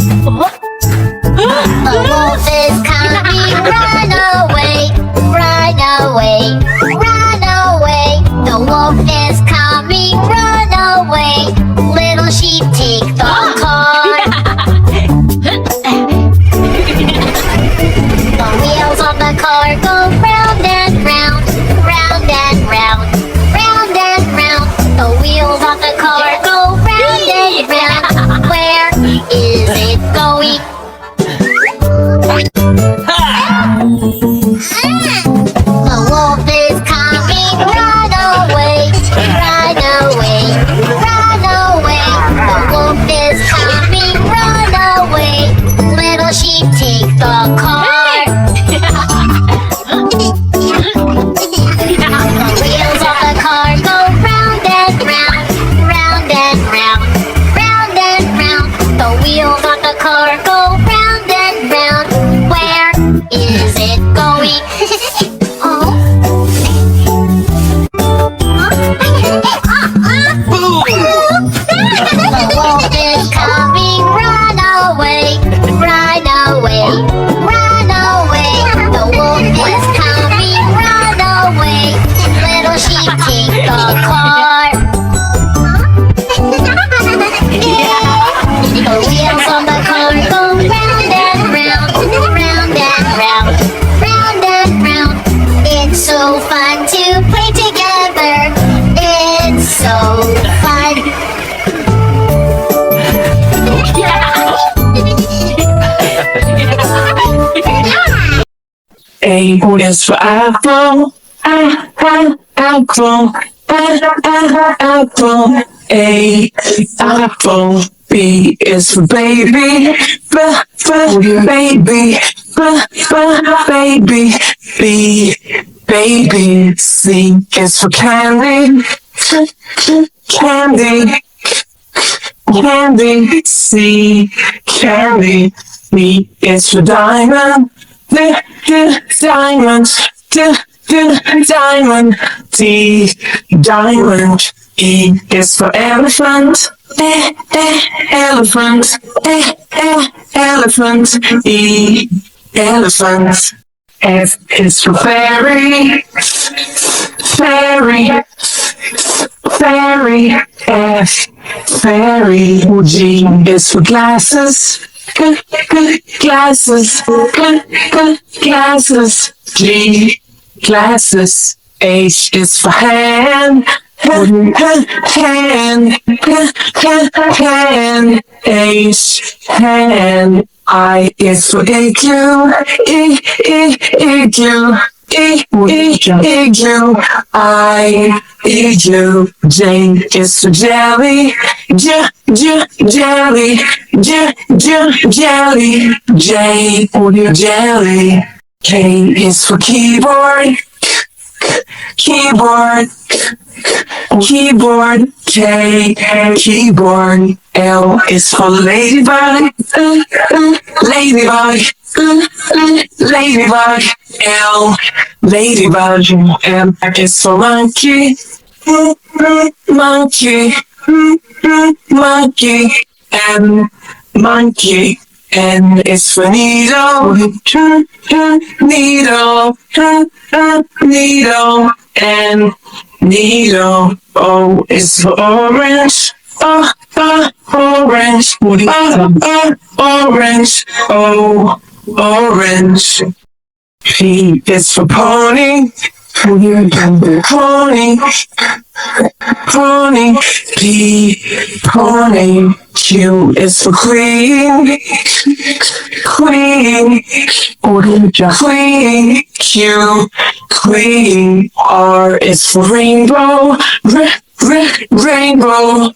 The wolf is coming, run away, run away, run away. The wolf is coming, run away. Little sheep take the cart. The wheels on the car go round and round, round and round, round and round. The wheels on the car go round and round. Where is it going? The wolf is coming, run away, run away, run away. The wolf is coming, run away. Little sheep take the car. The wheels of the car go round and round, round and round, round and round. The wheels of the car go round and round. Where is it going? Oh. The wolf is coming, run away, run away, run away. The wolf is coming, run away. Little sheep take the car. The wheels on the car go round and round, round and round, round and round. It's so fun to play together. It's so fun. A is for apple, apple, apple. A apple. B is for baby, baby, baby. B baby. C is for candy, candy, candy. C candy. D is for diamond, diamond, diamond. D diamond. E is for elephant, elephant, elephant. E elephant. F is for fairy, fairy, fairy. F fairy. G is for glasses, glasses, glasses. G glasses. H is for hand, hand, hand. H hand. I is for igloo, igloo, igloo. I igloo. J is for jelly, jelly, jelly. J jelly. K is for keyboard, keyboard, keyboard. K keyboard. L is for ladybug, ladybug, ladybug. L ladybug. M is for monkey, monkey, monkey. N monkey. N is for needle, needle, needle. N needle. O is for orange, orange, orange. O orange. P is for pony, pony, pony. P pony. Q is for queen, queen, queen. Q queen. R is for rainbow, rainbow,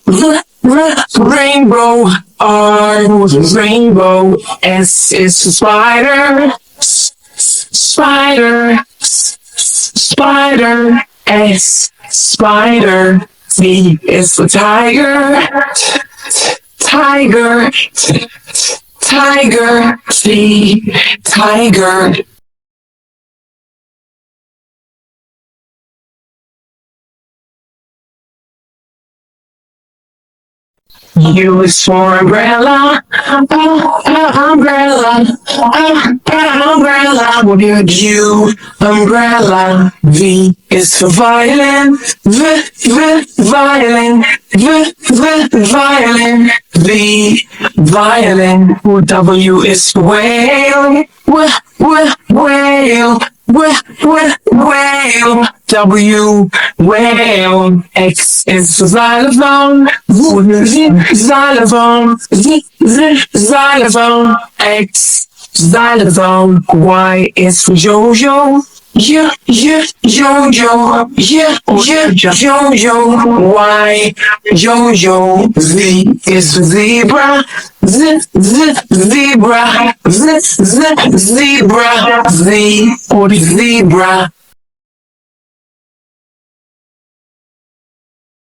rainbow. R rainbow. S is for spider, spider, spider. S spider. T is for tiger, tiger, tiger. T tiger. U is for umbrella. Umbrella. Umbrella. What do you do? Umbrella. V is for violin. Violin. Violin. V, violin. W is for whale. Whale. Whale. W, whale. X is for xylophone. Xylophone. Xylophone. X, xylophone. Y is for yo-yo. Yo-yo. Yo-yo. Y, yo-yo. Z is for zebra. Zebra. Zebra. Z, or zebra.